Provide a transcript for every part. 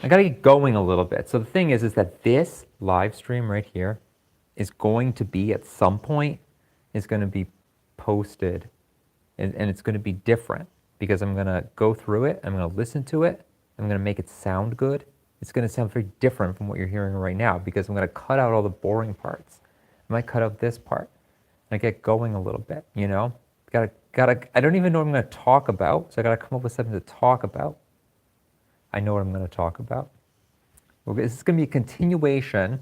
I got to get going a little bit. So the thing is that this live stream right here is going to be at some point, is going to be posted, and it's going to be different because I'm going to go through it, I'm going to listen to it, I'm going to make it sound good. It's going to sound very different from what you're hearing right now because I'm going to cut out all the boring parts. I might cut out this part. I get going a little bit, you know? I don't even know what I'm going to talk about, so I got to come up with something to talk about. I know what I'm going to talk about. This is going to be a continuation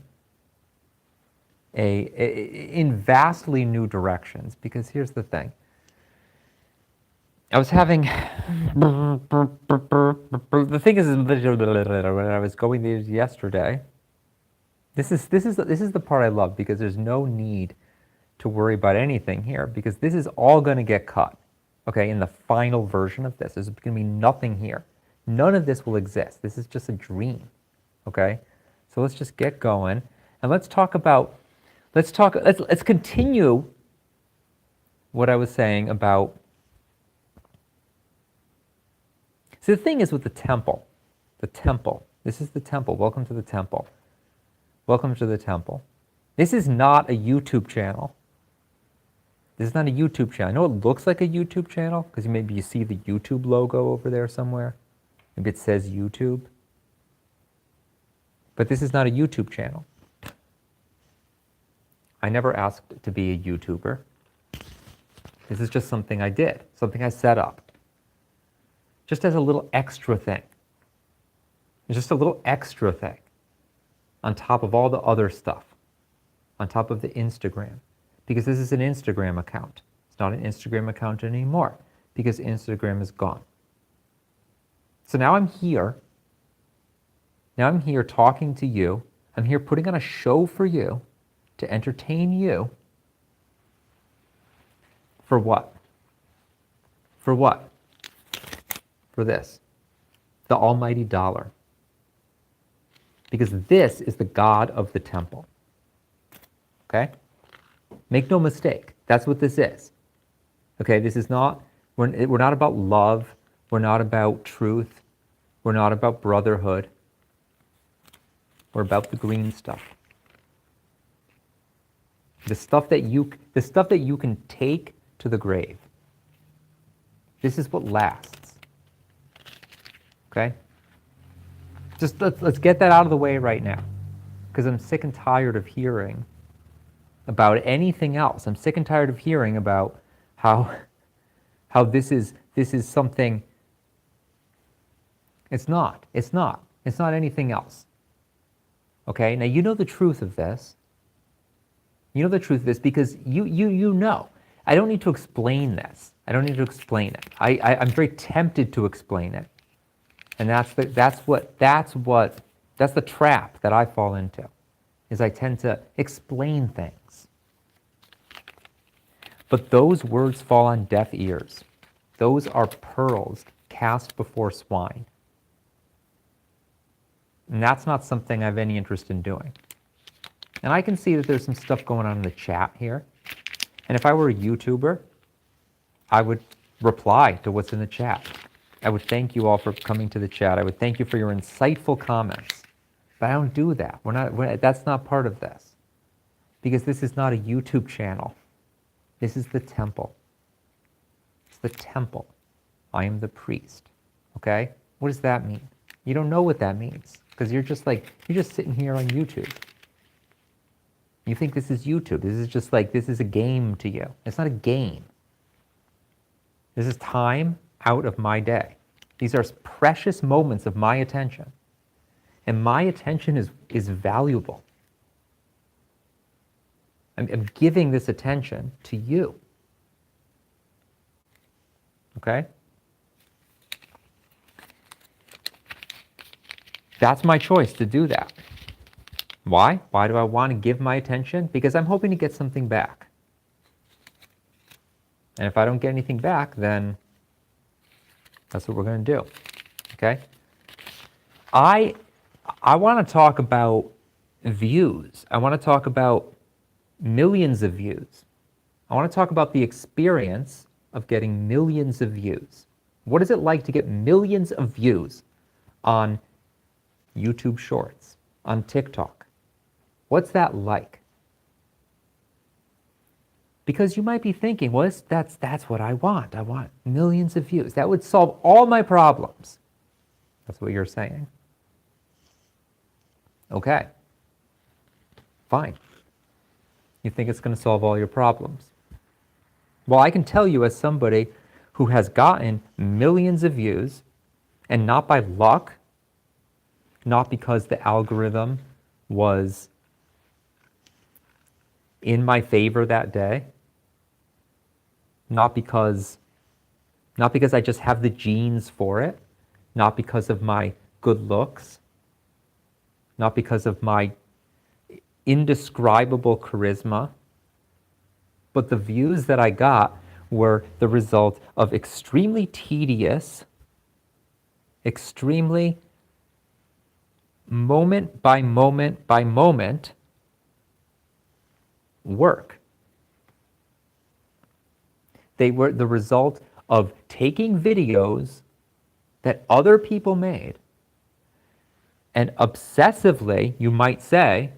in vastly new directions, because here's the thing. I was having, the thing is, when I was going there yesterday, this is the part I love, because there's no need to worry about anything here, because this is all going to get cut, okay, in the final version of this. There's going to be nothing here. None of this will exist. This is just a dream, okay? So let's just get going, and let's continue what I was saying about. See, the thing is with the temple, this is the temple. Welcome to the temple. Welcome to the temple. This is not a YouTube channel. This is not a YouTube channel. I know it looks like a YouTube channel because maybe you see the YouTube logo over there somewhere. Maybe it says YouTube. But this is not a YouTube channel. I never asked to be a YouTuber. This is just something I did, something I set up. Just as a little extra thing. Just a little extra thing on top of all the other stuff, on top of the Instagram. Because this is an Instagram account. It's not an Instagram account anymore because Instagram is gone. So now I'm here. Now I'm here talking to you. I'm here putting on a show for you to entertain you. For what? For what? For this. The almighty dollar. Because this is the God of the temple. Okay? Make no mistake. That's what this is. Okay? This is not, we're not about love. We're not about truth. We're not about brotherhood. We're about the green stuff. The stuff that you can take to the grave. This is what lasts. Okay? Just let's get that out of the way right now, because I'm sick and tired of hearing about anything else. I'm sick and tired of hearing about how this is something. It's not anything else. Okay? Now you know the truth of this. You know the truth of this because you know. I don't need to explain this. I don't need to explain it. I'm very tempted to explain it. And that's the trap that I fall into, is I tend to explain things. But those words fall on deaf ears. Those are pearls cast before swine. And that's not something I have any interest in doing. And I can see that there's some stuff going on in the chat here. And if I were a YouTuber, I would reply to what's in the chat. I would thank you all for coming to the chat. I would thank you for your insightful comments. But I don't do that. That's not part of this. Because this is not a YouTube channel. This is the temple. It's the temple. I am the priest. Okay? What does that mean? You don't know what that means. Because you're just sitting here on YouTube. You think this is YouTube. This is a game to you. It's not a game. This is time out of my day. These are precious moments of my attention. And my attention is valuable. I'm giving this attention to you. Okay? That's my choice to do that. Why? Why do I want to give my attention? Because I'm hoping to get something back. And if I don't get anything back, then that's what we're going to do. Okay? I want to talk about views. I want to talk about millions of views. I want to talk about the experience of getting millions of views. What is it like to get millions of views on YouTube Shorts, on TikTok. What's that like? Because you might be thinking, well, that's what I want. I want millions of views. That would solve all my problems. That's what you're saying. Okay. Fine. You think it's going to solve all your problems. Well, I can tell you, as somebody who has gotten millions of views, and not by luck, not because the algorithm was in my favor that day, not because I just have the genes for it, not because of my good looks, not because of my indescribable charisma, but the views that I got were the result of extremely tedious, extremely moment by moment by moment work. They were the result of taking videos that other people made and obsessively, you might say,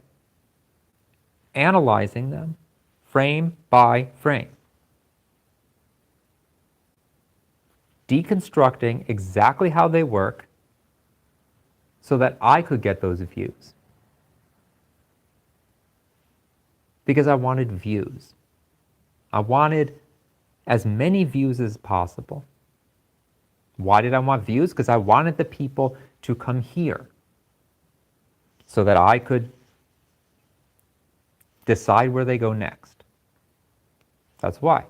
analyzing them frame by frame, deconstructing exactly how they work so that I could get those views. Because I wanted views. I wanted as many views as possible. Why did I want views? Because I wanted the people to come here so that I could decide where they go next. That's why.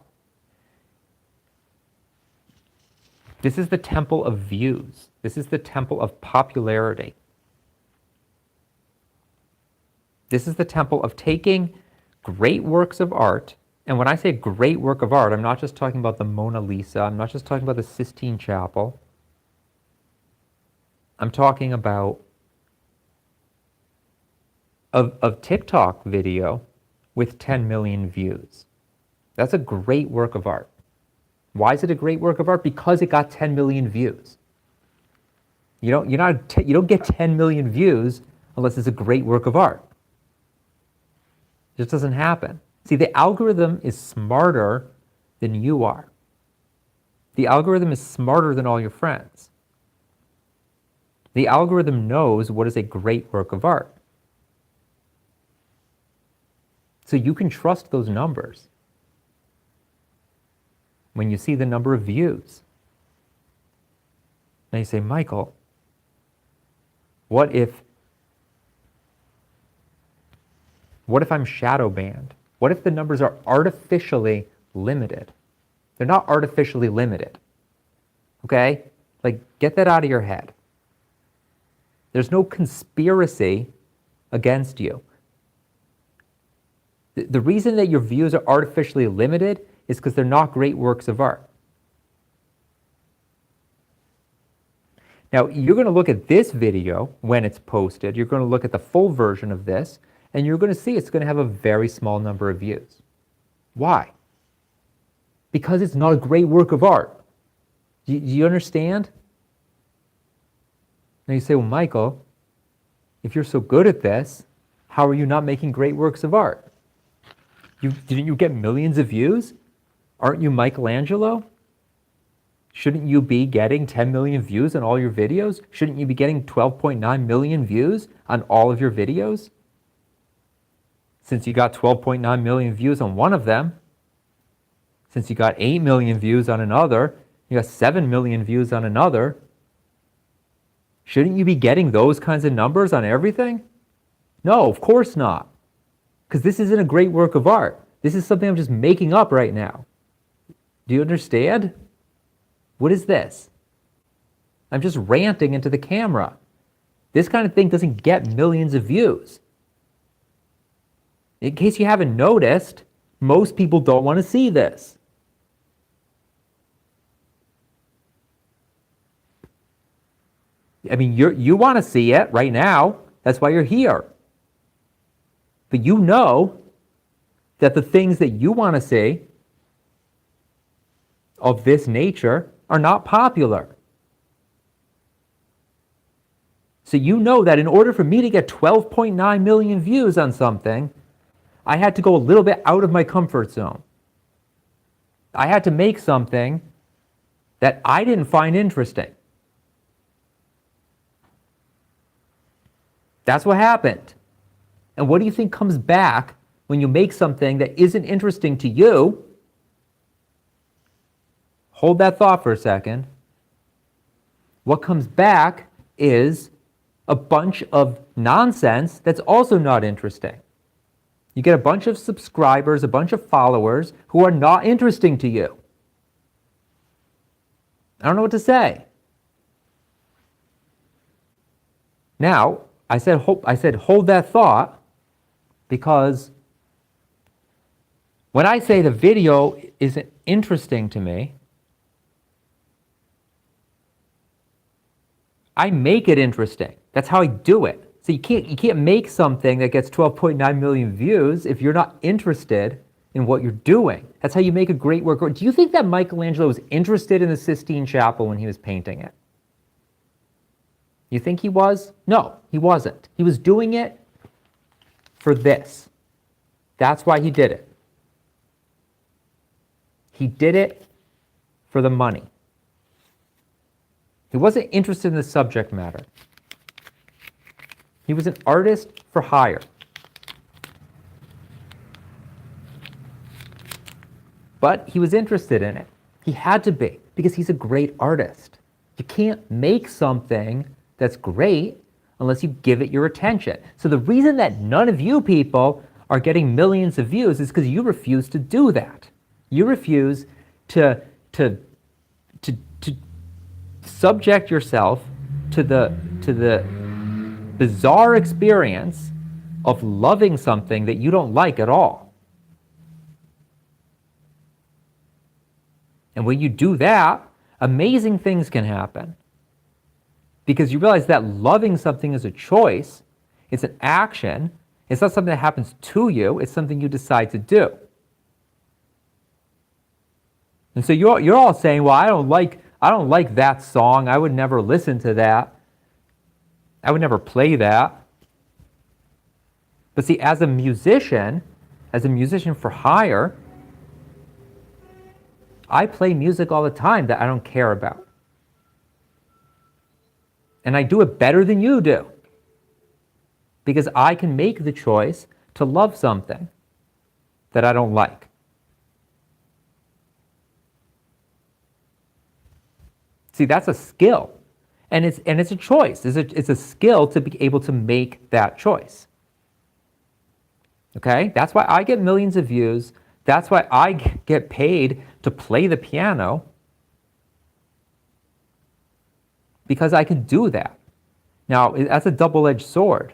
This is the temple of views. This is the temple of popularity. This is the temple of taking great works of art. And when I say great work of art, I'm not just talking about the Mona Lisa. I'm not just talking about the Sistine Chapel. I'm talking about a TikTok video with 10 million views. That's a great work of art. Why is it a great work of art? Because it got 10 million views. You don't get 10 million views unless it's a great work of art. It just doesn't happen. See, the algorithm is smarter than you are. The algorithm is smarter than all your friends. The algorithm knows what is a great work of art. So you can trust those numbers. When you see the number of views, now you say, Michael, what if I'm shadow banned? What if the numbers are artificially limited? They're not artificially limited. Okay? Like, get that out of your head. There's no conspiracy against you. The reason that your views are artificially limited is because they're not great works of art. Now, you're going to look at this video when it's posted. You're going to look at the full version of this, and you're going to see it's going to have a very small number of views. Why? Because it's not a great work of art. Do you understand? Now you say, well, Michael, if you're so good at this, how are you not making great works of art? Didn't you get millions of views? Aren't you Michelangelo? Shouldn't you be getting 10 million views on all your videos? Shouldn't you be getting 12.9 million views on all of your videos? Since you got 12.9 million views on one of them, since you got 8 million views on another, you got 7 million views on another, shouldn't you be getting those kinds of numbers on everything? No, of course not. Because this isn't a great work of art. This is something I'm just making up right now. Do you understand? What is this? I'm just ranting into the camera. This kind of thing doesn't get millions of views. In case you haven't noticed, most people don't want to see this. I mean, you want to see it right now. That's why you're here. But you know that the things that you want to see of this nature are not popular. So you know that in order for me to get 12.9 million views on something, I had to go a little bit out of my comfort zone. I had to make something that I didn't find interesting. That's what happened. And what do you think comes back when you make something that isn't interesting to you? Hold that thought for a second. What comes back is a bunch of nonsense that's also not interesting. You get a bunch of subscribers, a bunch of followers who are not interesting to you. I don't know what to say. Now, I said hold that thought, because when I say the video isn't interesting to me, I make it interesting. That's how I do it. So you can't make something that gets 12.9 million views if you're not interested in what you're doing. That's how you make a great work. Do you think that Michelangelo was interested in the Sistine Chapel when he was painting it? You think he was? No, he wasn't. He was doing it for this. That's why he did it. He did it for the money. He wasn't interested in the subject matter. He was an artist for hire. But he was interested in it. He had to be, because he's a great artist. You can't make something that's great unless you give it your attention. So the reason that none of you people are getting millions of views is because you refuse to do that. You refuse to subject yourself to the bizarre experience of loving something that you don't like at all. And when you do that, amazing things can happen. Because you realize that loving something is a choice, it's an action, it's not something that happens to you, it's something you decide to do. And so you're all saying, well, I don't like that song, I would never listen to that, I would never play that. But see, as a musician for hire, I play music all the time that I don't care about. And I do it better than you do, because I can make the choice to love something that I don't like. See, that's a skill, and it's a choice. It's a skill to be able to make that choice. Okay, that's why I get millions of views. That's why I get paid to play the piano, because I can do that. Now, that's a double-edged sword.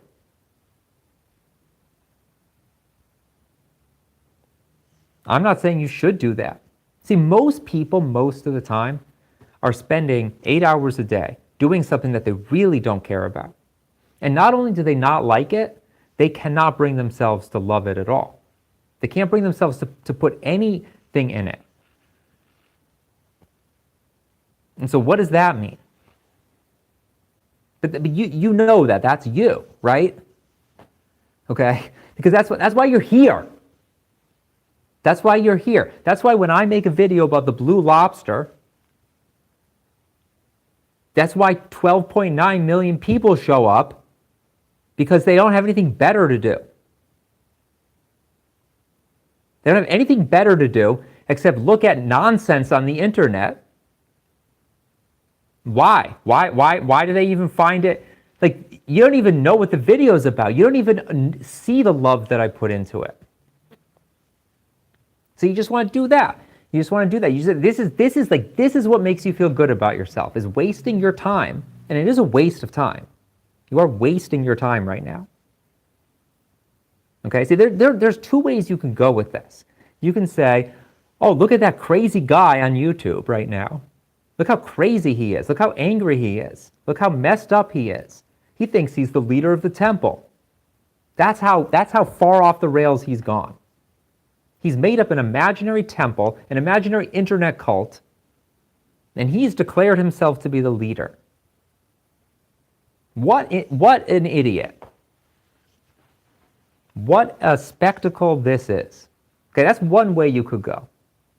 I'm not saying you should do that. See, most people, most of the time, are spending 8 hours a day doing something that they really don't care about. And not only do they not like it, they cannot bring themselves to love it at all. They can't bring themselves to put anything in it. And so what does that mean? But you know that's you, right? Okay? Because that's why you're here. That's why you're here. That's why when I make a video about the blue lobster, that's why 12.9 million people show up, because they don't have anything better to do. They don't have anything better to do except look at nonsense on the internet. Why? Why do they even find it? Like, you don't even know what the video is about. You don't even see the love that I put into it. So you just want to do that. You just want to do that. You just, this is what makes you feel good about yourself, is wasting your time. And it is a waste of time. You are wasting your time right now. Okay, see, there's two ways you can go with this. You can say, oh, look at that crazy guy on YouTube right now. Look how crazy he is. Look how angry he is. Look how messed up he is. He thinks he's the leader of the temple. That's how far off the rails he's gone. He's made up an imaginary temple, an imaginary internet cult, and he's declared himself to be the leader. What an idiot. What a spectacle this is. Okay, that's one way you could go.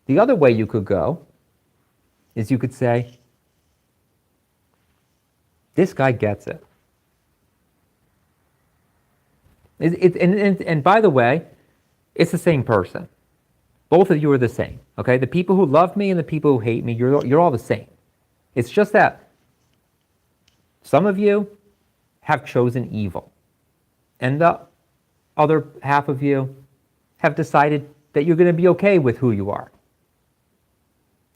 The other way you could go is you could say, this guy gets it. And by the way, it's the same person. Both of you are the same. Okay, the people who love me and the people who hate me, you're all the same. It's just that some of you have chosen evil, and the other half of you have decided that you're going to be okay with who you are.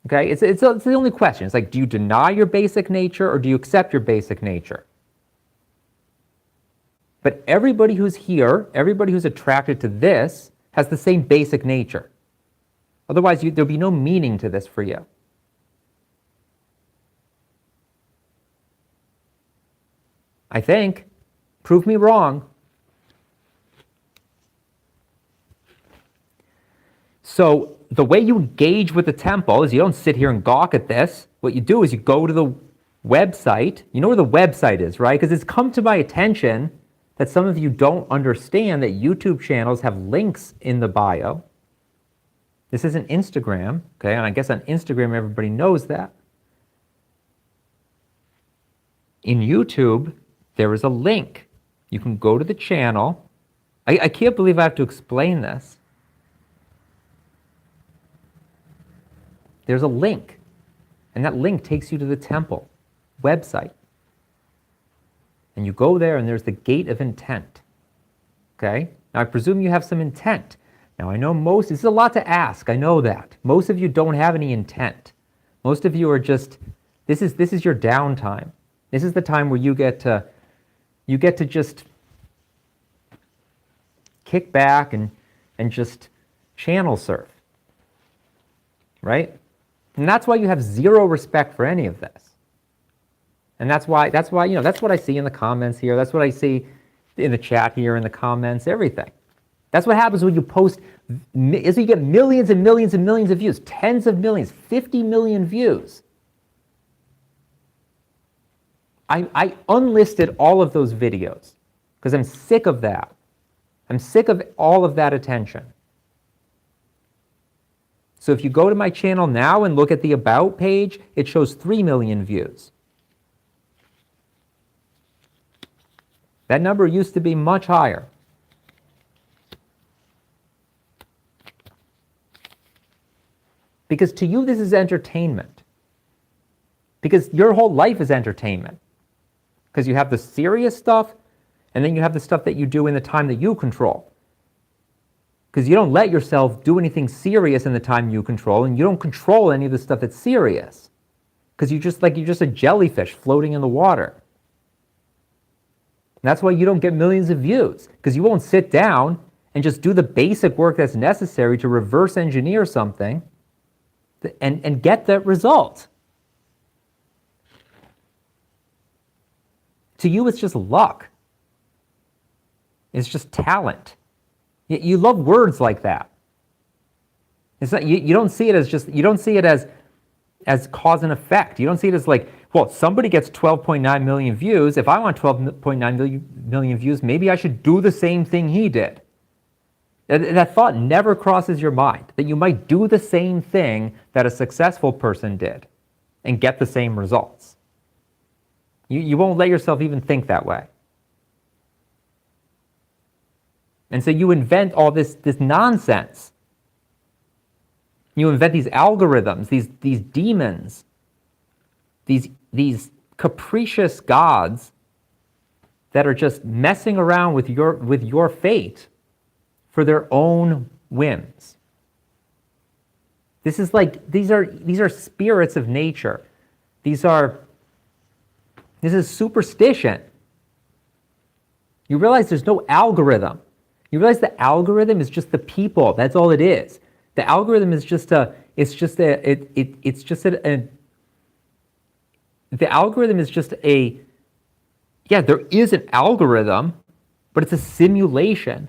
Okay, it's the only question. It's like, do you deny your basic nature or do you accept your basic nature? But everybody who's here, everybody who's attracted to this, has the same basic nature. Otherwise, there'll be no meaning to this for you. I think. Prove me wrong. So the way you engage with the temple is you don't sit here and gawk at this. What you do is you go to the website. You know where the website is, right? Because it's come to my attention that some of you don't understand that YouTube channels have links in the bio. This isn't Instagram, okay? And I guess on Instagram everybody knows that. In YouTube, there is a link. You can go to the channel. I can't believe I have to explain this. There's a link, and that link takes you to the temple website. And you go there, and there's the gate of intent. Okay? Now, I presume you have some intent. Now, I know this is a lot to ask. I know that. Most of you don't have any intent. Most of you are just, this is your downtime. This is the time where you get to just kick back and just channel surf. Right? And that's why you have zero respect for any of this. And that's why, that's what I see in the comments here. That's what I see in the chat here, in the comments, everything. That's what happens when you post, is you get millions and millions and millions of views, tens of millions, 50 million views. I unlisted all of those videos because I'm sick of that. I'm sick of all of that attention. So if you go to my channel now and look at the About page, it shows 3 million views. That number used to be much higher. Because to you, this is entertainment. Because your whole life is entertainment. Because you have the serious stuff, and then you have the stuff that you do in the time that you control. Because you don't let yourself do anything serious in the time you control, and you don't control any of the stuff that's serious. Because you're just a jellyfish floating in the water. And that's why you don't get millions of views, because you won't sit down and just do the basic work that's necessary to reverse engineer something and get that result. To you, it's just luck. It's just talent. You love words like that. It's not, you don't see it as as cause and effect. You don't see it as like, well, somebody gets 12.9 million views. If I want 12.9 million views, maybe I should do the same thing he did. That thought never crosses your mind, that you might do the same thing that a successful person did and get the same results. You won't let yourself even think that way. And so you invent all this nonsense. You invent these algorithms, these demons, these capricious gods that are just messing around with your fate for their own whims. This is like these are spirits of nature. This is superstition. You realize there's no algorithm. You realize the algorithm is just the people. That's all it is. The algorithm is just the algorithm is just there is an algorithm, but it's a simulation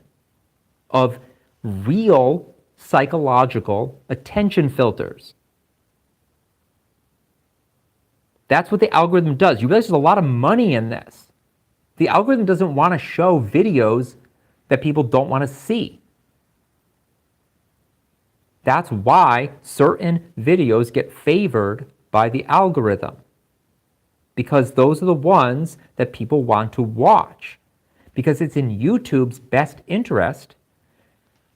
of real psychological attention filters. That's what the algorithm does. You realize there's a lot of money in this. The algorithm doesn't want to show videos that people don't want to see. That's why certain videos get favored by the algorithm, because those are the ones that people want to watch, because it's in YouTube's best interest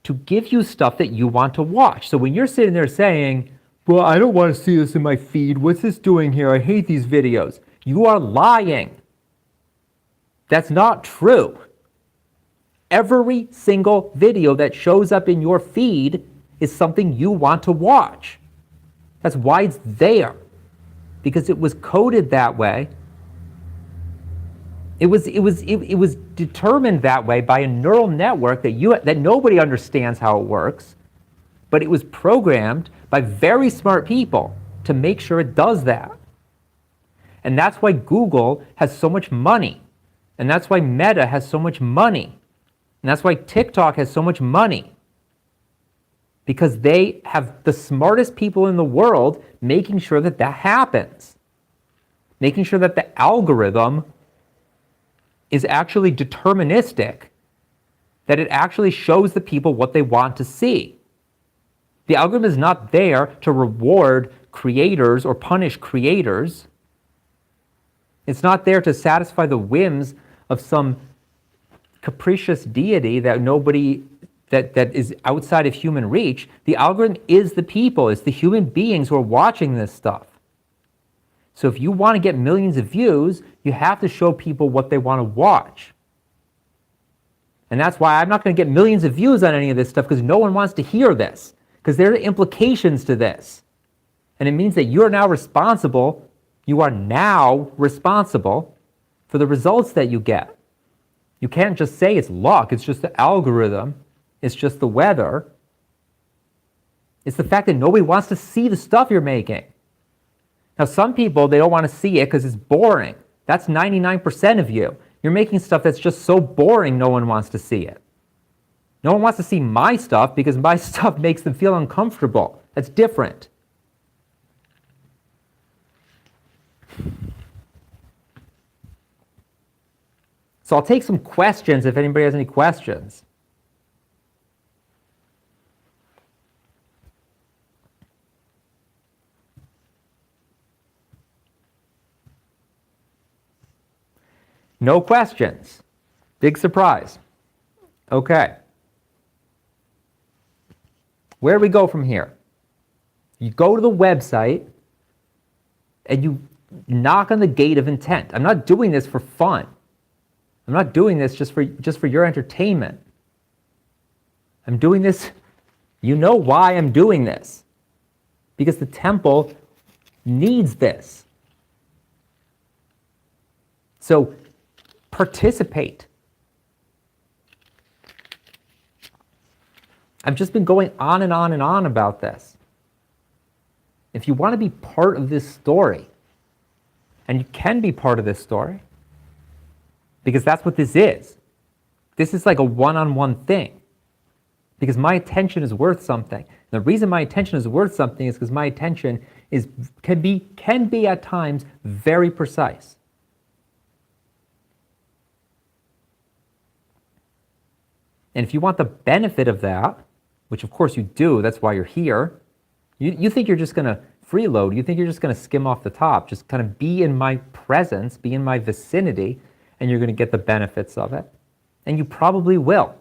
to give you stuff that you want to watch. So when you're sitting there saying, well, I don't want to see this in my feed, what's this doing here? I hate these videos. You are lying. That's not true. Every single video that shows up in your feed is something you want to watch. That's why it's there, because it was coded that way. It was determined that way by a neural network that nobody understands how it works, but it was programmed by very smart people to make sure it does that. And that's why Google has so much money. And that's why Meta has so much money. And that's why TikTok has so much money. Because they have the smartest people in the world making sure that that happens. Making sure that the algorithm is actually deterministic, that it actually shows the people what they want to see. The algorithm is not there to reward creators or punish creators. It's not there to satisfy the whims of some capricious deity that is outside of human reach. The algorithm is the people, it's the human beings who are watching this stuff. So if you want to get millions of views, you have to show people what they want to watch. And that's why I'm not going to get millions of views on any of this stuff, because no one wants to hear this, because there are implications to this. And it means that you are now responsible for the results that you get. You can't just say it's luck, it's just the algorithm, it's just the weather. It's the fact that nobody wants to see the stuff you're making. Now, some people, they don't want to see it because it's boring. That's 99% of you. You're making stuff that's just so boring, no one wants to see it. No one wants to see my stuff because my stuff makes them feel uncomfortable. That's different. So I'll take some questions if anybody has any questions. No questions. Big surprise. Okay. Where do we go from here? You go to the website and you knock on the gate of intent. I'm not doing this for fun. I'm not doing this just for your entertainment. I'm doing this, you know why I'm doing this. Because the temple needs this. So participate. I've just been going on and on and on about this. If you want to be part of this story, and you can be part of this story, because that's what this is. This is like a one-on-one thing. Because my attention is worth something. The reason my attention is worth something is because my attention can be at times very precise. And if you want the benefit of that, which of course you do, that's why you're here, you think you're just going to freeload, you think you're just going to skim off the top, just kind of be in my presence, be in my vicinity, and you're going to get the benefits of it. And you probably will.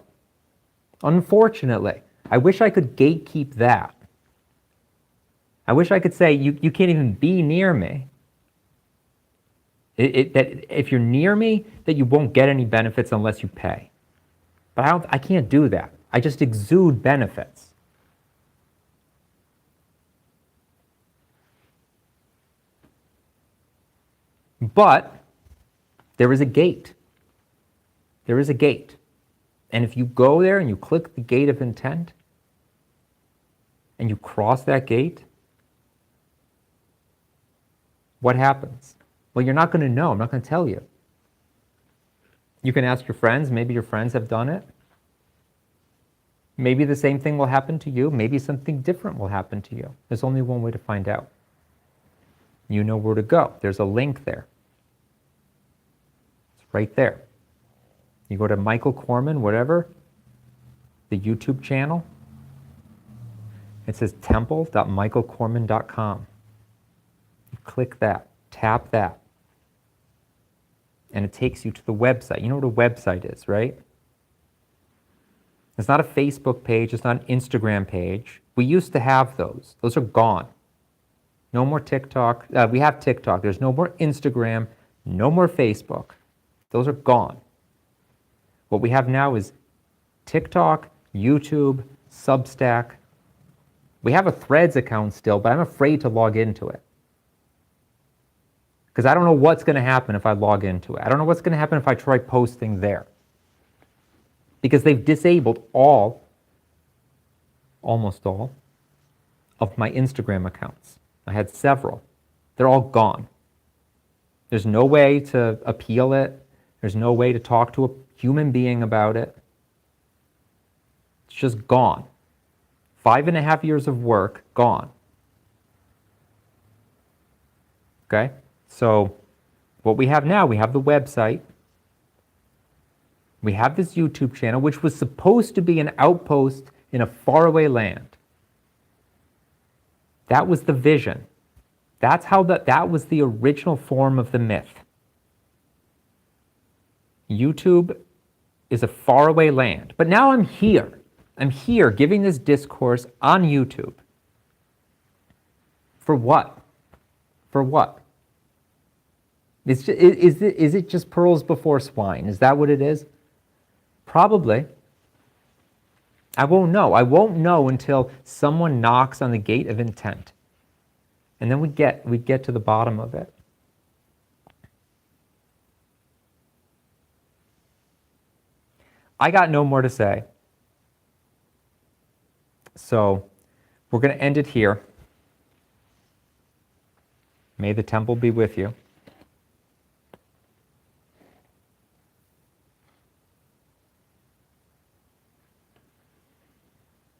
Unfortunately, I wish I could gatekeep that. I wish I could say, you can't even be near me. That if you're near me, that you won't get any benefits unless you pay. But I can't do that. I just exude benefits. But there is a gate. There is a gate. And if you go there and you click the gate of intent, and you cross that gate, what happens? Well, you're not going to know. I'm not going to tell you. You can ask your friends. Maybe your friends have done it. Maybe the same thing will happen to you. Maybe something different will happen to you. There's only one way to find out. You know where to go. There's a link there. It's right there. You go to Michael Corman, whatever, the YouTube channel. It says temple.michaelcorman.com. You click that, tap that, and it takes you to the website. You know what a website is, right? It's not a Facebook page. It's not an Instagram page. We used to have those. Those are gone. No more TikTok. We have TikTok. There's no more Instagram. No more Facebook. Those are gone. What we have now is TikTok, YouTube, Substack. We have a Threads account still, but I'm afraid to log into it. Because I don't know what's going to happen if I log into it. I don't know what's going to happen if I try posting there. Because they've disabled almost all, of my Instagram accounts. I had several. They're all gone. There's no way to appeal it. There's no way to talk to a human being about it. It's just gone. 5.5 years of work, gone. Okay? So what we have now, we have the website. We have this YouTube channel, which was supposed to be an outpost in a faraway land. That was the vision. That was the original form of the myth. YouTube is a faraway land. But now I'm here. I'm here giving this discourse on YouTube. For what? For what? Is it just pearls before swine? Is that what it is? Probably. I won't know. I won't know until someone knocks on the gate of intent. And then we get to the bottom of it. I got no more to say. So we're going to end it here. May the temple be with you.